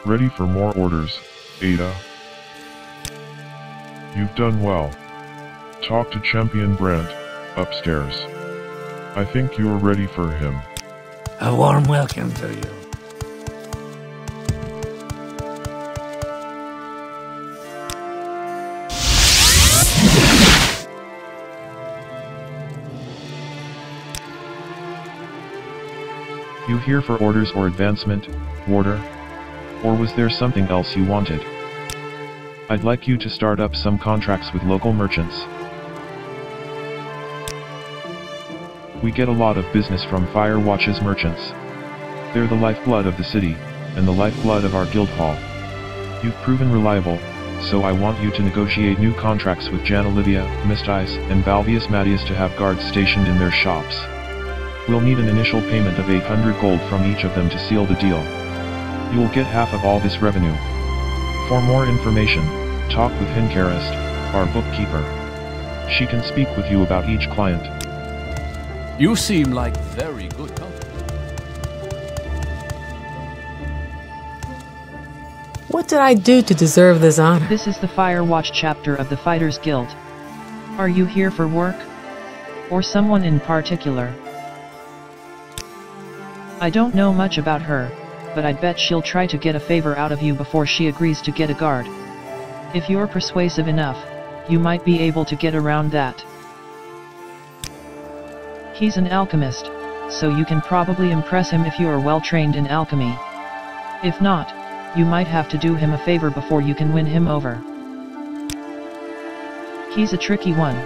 Ready for more orders, Ada? You've done well. Talk to Champion Brant, upstairs. I think you're ready for him. A warm welcome to you. You here for orders or advancement, Warder? Or was there something else you wanted? I'd like you to start up some contracts with local merchants. We get a lot of business from Firewatch's merchants. They're the lifeblood of the city, and the lifeblood of our guild hall. You've proven reliable, so I want you to negotiate new contracts with Jan Olivia, Mistice, and Valvius Matius to have guards stationed in their shops. We'll need an initial payment of 800 gold from each of them to seal the deal. You'll get half of all this revenue. For more information, talk with Hinkarist, our bookkeeper. She can speak with you about each client. You seem like very good company. What did I do to deserve this honor? This is the Firewatch chapter of the Fighters Guild. Are you here for work? Or someone in particular? I don't know much about her, but I'd bet she'll try to get a favor out of you before she agrees to get a guard. If you're persuasive enough, you might be able to get around that. He's an alchemist, so you can probably impress him if you are well trained in alchemy. If not, you might have to do him a favor before you can win him over. He's a tricky one.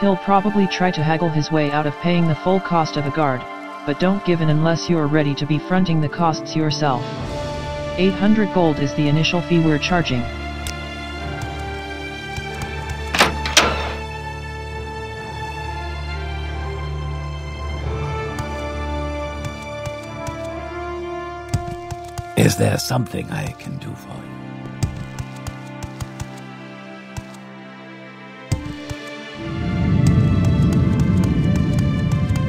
He'll probably try to haggle his way out of paying the full cost of a guard, but don't give in unless you're ready to be fronting the costs yourself. 800 gold is the initial fee we're charging. Is there something I can do for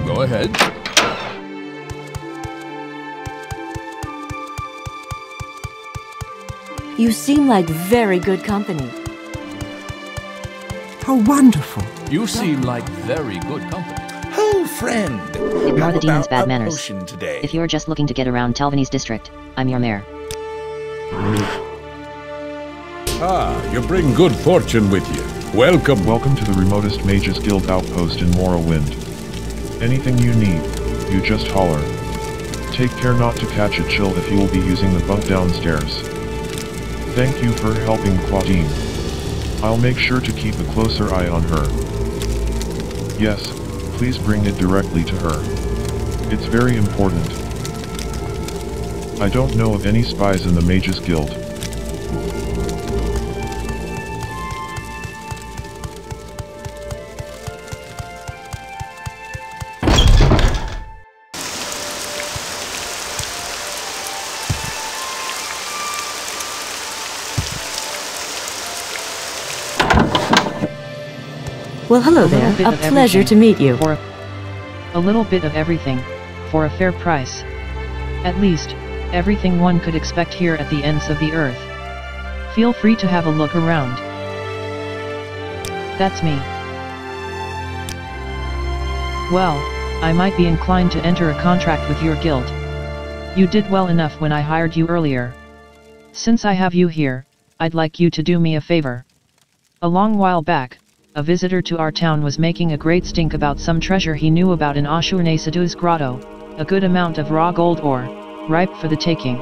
you? Go ahead. You seem like very good company. How wonderful. You seem like very good company. Oh, friend. Ignore the demon's bad manners. Today? If you're just looking to get around Talvani's district, I'm your mayor. Ah, you bring good fortune with you. Welcome. Welcome to the remotest Mages Guild outpost in Morrowind. Anything you need, you just holler. Take care not to catch a chill if you will be using the bunk downstairs. Thank you for helping Claudine. I'll make sure to keep a closer eye on her. Yes, please bring it directly to her. It's very important. I don't know of any spies in the Mages Guild. Well, hello there. A pleasure to meet you. For a little bit of everything, for a fair price. At least, everything one could expect here at the ends of the earth. Feel free to have a look around. That's me. Well, I might be inclined to enter a contract with your guild. You did well enough when I hired you earlier. Since I have you here, I'd like you to do me a favor. A long while back, a visitor to our town was making a great stink about some treasure he knew about in Ashurnasadu's grotto, a good amount of raw gold ore, ripe for the taking.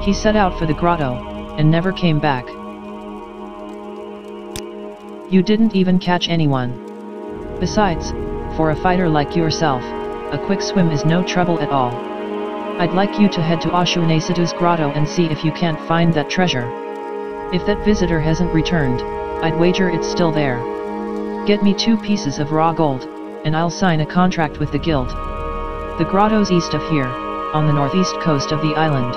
He set out for the grotto, and never came back. You didn't even catch anyone. Besides, for a fighter like yourself, a quick swim is no trouble at all. I'd like you to head to Ashurnasadu's grotto and see if you can't find that treasure. If that visitor hasn't returned, I'd wager it's still there. Get me 2 pieces of raw gold, and I'll sign a contract with the guild. The grotto's east of here, on the northeast coast of the island.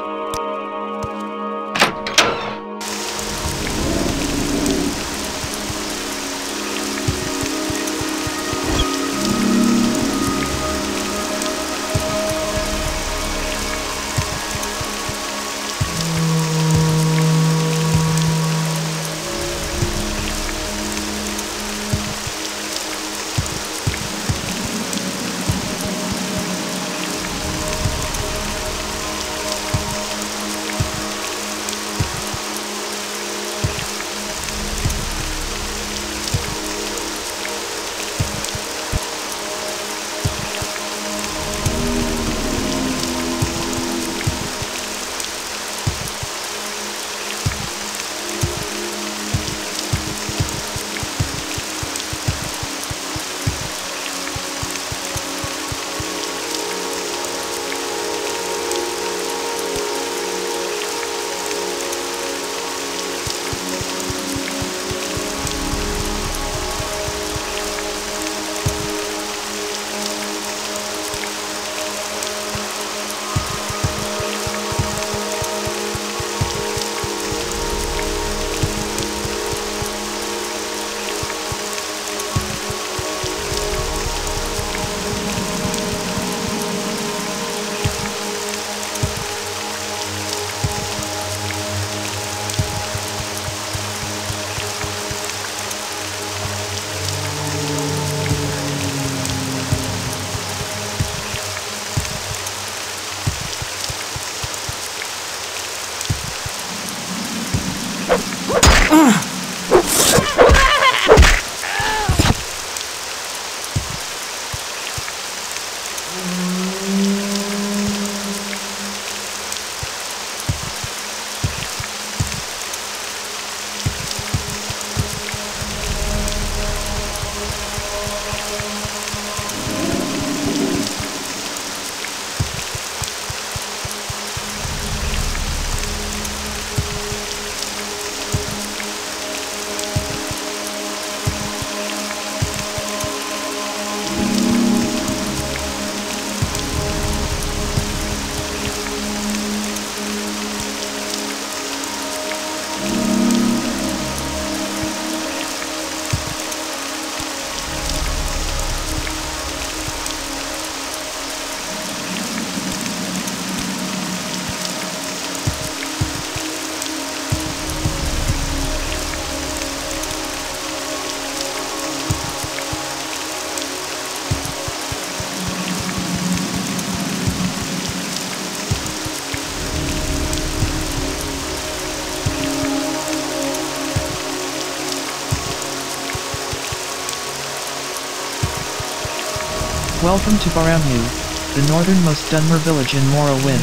Welcome to Baramyu, the northernmost Dunmer village in Morrowind.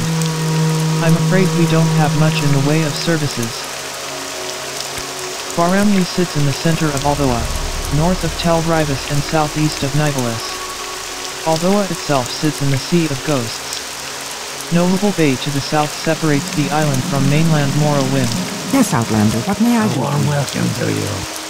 I'm afraid we don't have much in the way of services. Baramyu sits in the center of Aldoa, north of Tel Rivas and southeast of Nivalis. Aldoa itself sits in the Sea of Ghosts. Notable Bay to the south separates the island from mainland Morrowind. Yes, Outlander, what may I do? A warm welcome to you.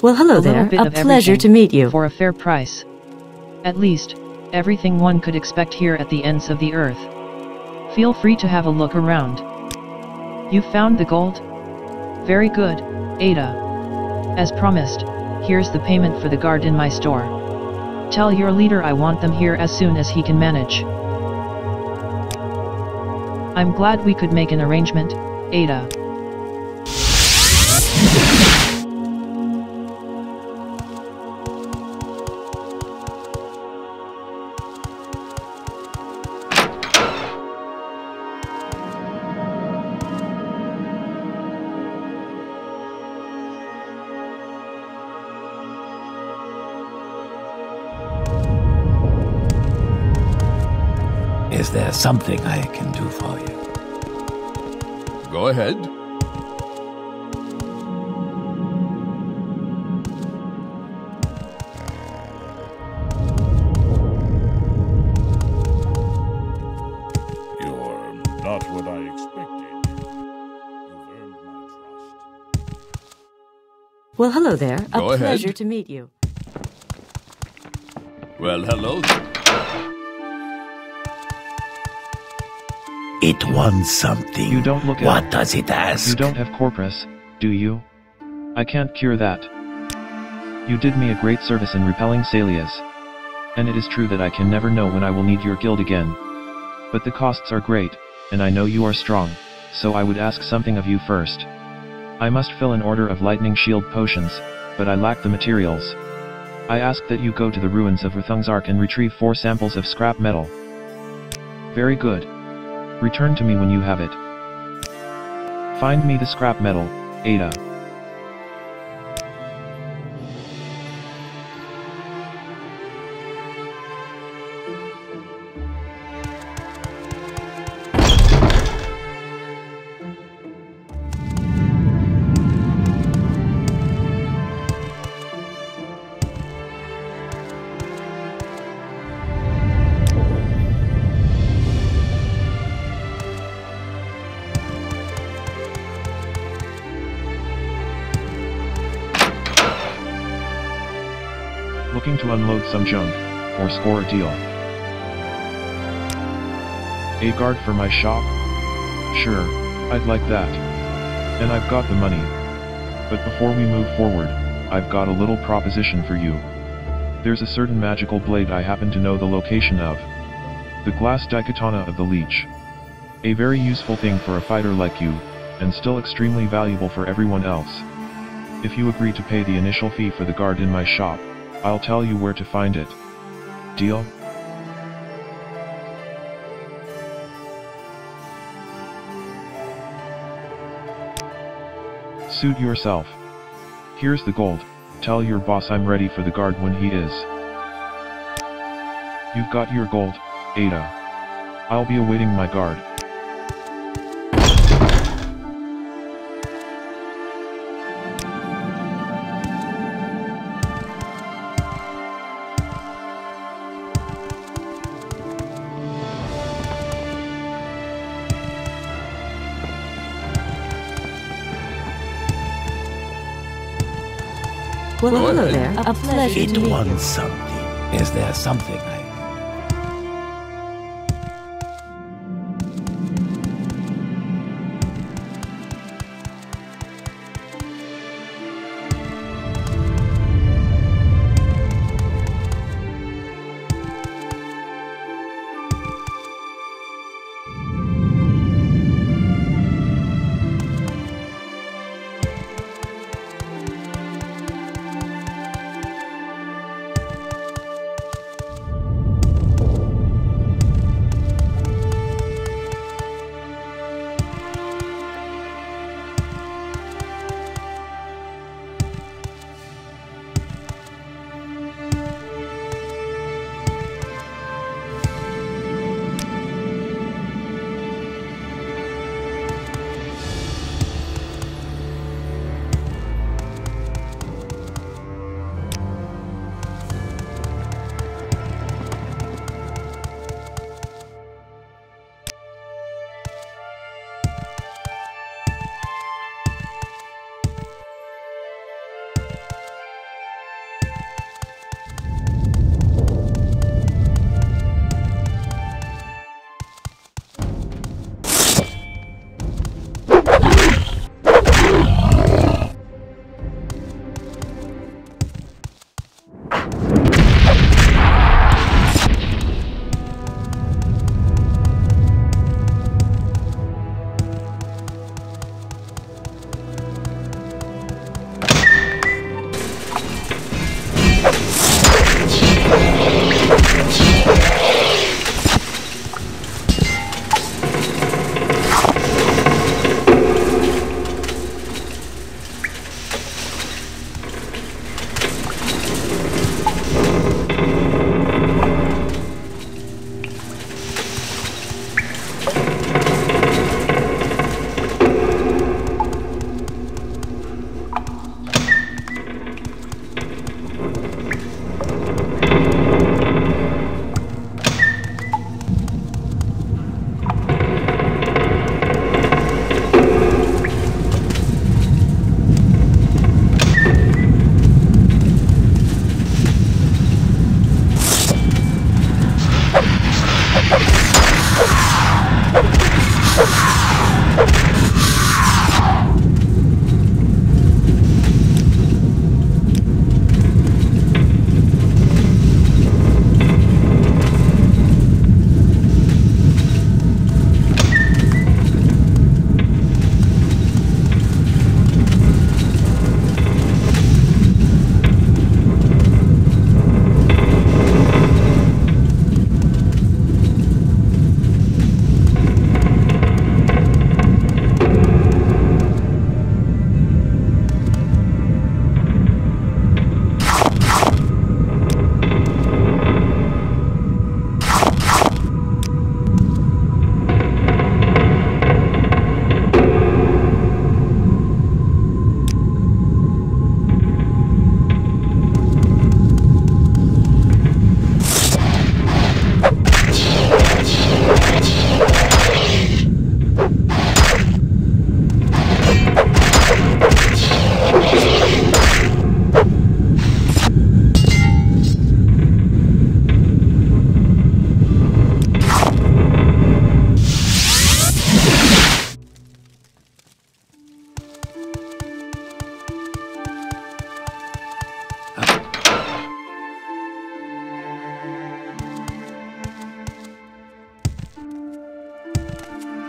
Well, hello there. A pleasure to meet you. For a fair price. At least, everything one could expect here at the ends of the earth. Feel free to have a look around. You found the gold? Very good, Ada. As promised, here's the payment for the guard in my store. Tell your leader I want them here as soon as he can manage. I'm glad we could make an arrangement, Ada. Is there something I can do for you? Go ahead. You're not what I expected. You've earned my trust. Well, hello there. Go A ahead. pleasure to meet you. Well, hello there. It wants something. You don't look What does it ask? You don't have corpus, do you? I can't cure that. You did me a great service in repelling Salias. And it is true that I can never know when I will need your guild again. But the costs are great, and I know you are strong, so I would ask something of you first. I must fill an order of lightning shield potions, but I lack the materials. I ask that you go to the ruins of Ruthung's Ark and retrieve 4 samples of scrap metal. Very good. Return to me when you have it. Find me the scrap metal, Ada. Looking to unload some junk, or score a deal. A guard for my shop? Sure, I'd like that. And I've got the money. But before we move forward, I've got a little proposition for you. There's a certain magical blade I happen to know the location of. The glass Dai-katana of the Leech. A very useful thing for a fighter like you, and still extremely valuable for everyone else. If you agree to pay the initial fee for the guard in my shop, I'll tell you where to find it. Deal? Suit yourself. Here's the gold. Tell your boss I'm ready for the guard when he is. You've got your gold, Ada. I'll be awaiting my guard. Well, hello there. A pleasure It to meet you. wants something. Is there something I...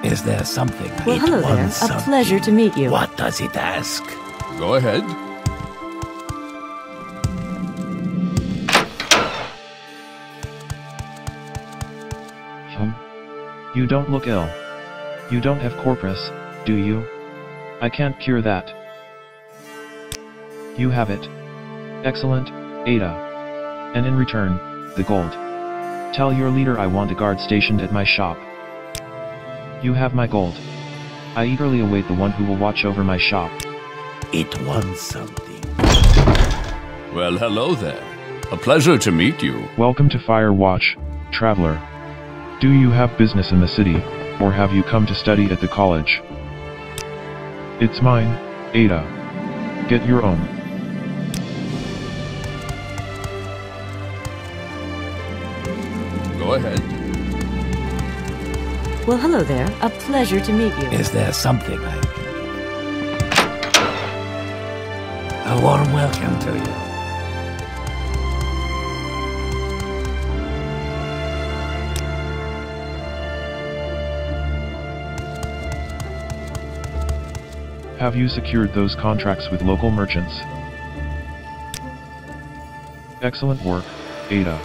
Is there something Well, hello there. A pleasure to meet you. What does it ask? Go ahead. You don't look ill. You don't have corpus, do you? I can't cure that. You have it. Excellent, Ada. And in return, the gold. Tell your leader I want a guard stationed at my shop. You have my gold. I eagerly await the one who will watch over my shop. It wants something. Well, hello there. A pleasure to meet you. Welcome to Firewatch, traveler. Do you have business in the city, or have you come to study at the college? It's mine, Ada. Get your own. Go ahead. Well, hello there. A pleasure to meet you. Is there something I can do? A warm welcome to you. Have you secured those contracts with local merchants? Excellent work, Ada.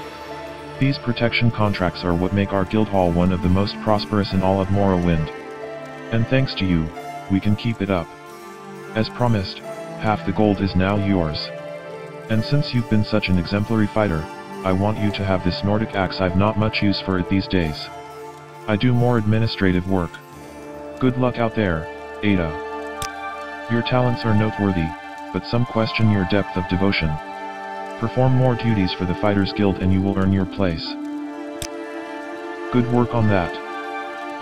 These protection contracts are what make our guild hall one of the most prosperous in all of Morrowind. And thanks to you, we can keep it up. As promised, half the gold is now yours. And since you've been such an exemplary fighter, I want you to have this Nordic axe. I've not much use for it these days. I do more administrative work. Good luck out there, Ada. Your talents are noteworthy, but some question your depth of devotion. Perform more duties for the Fighters Guild and you will earn your place. Good work on that.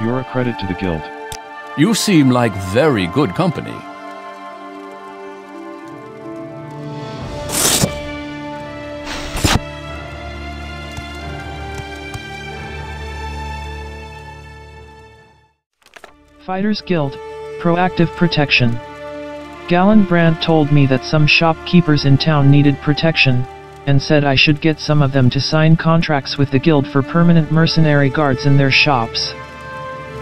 You're a credit to the guild. You seem like very good company. Fighters Guild, Proactive Protection. Galan Brandt told me that some shopkeepers in town needed protection, and said I should get some of them to sign contracts with the guild for permanent mercenary guards in their shops.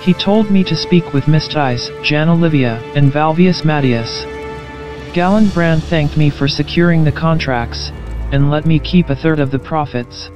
He told me to speak with Miss Tice, Jan Olivia, and Valvius Matius. Galan Brandt thanked me for securing the contracts, and let me keep a third of the profits.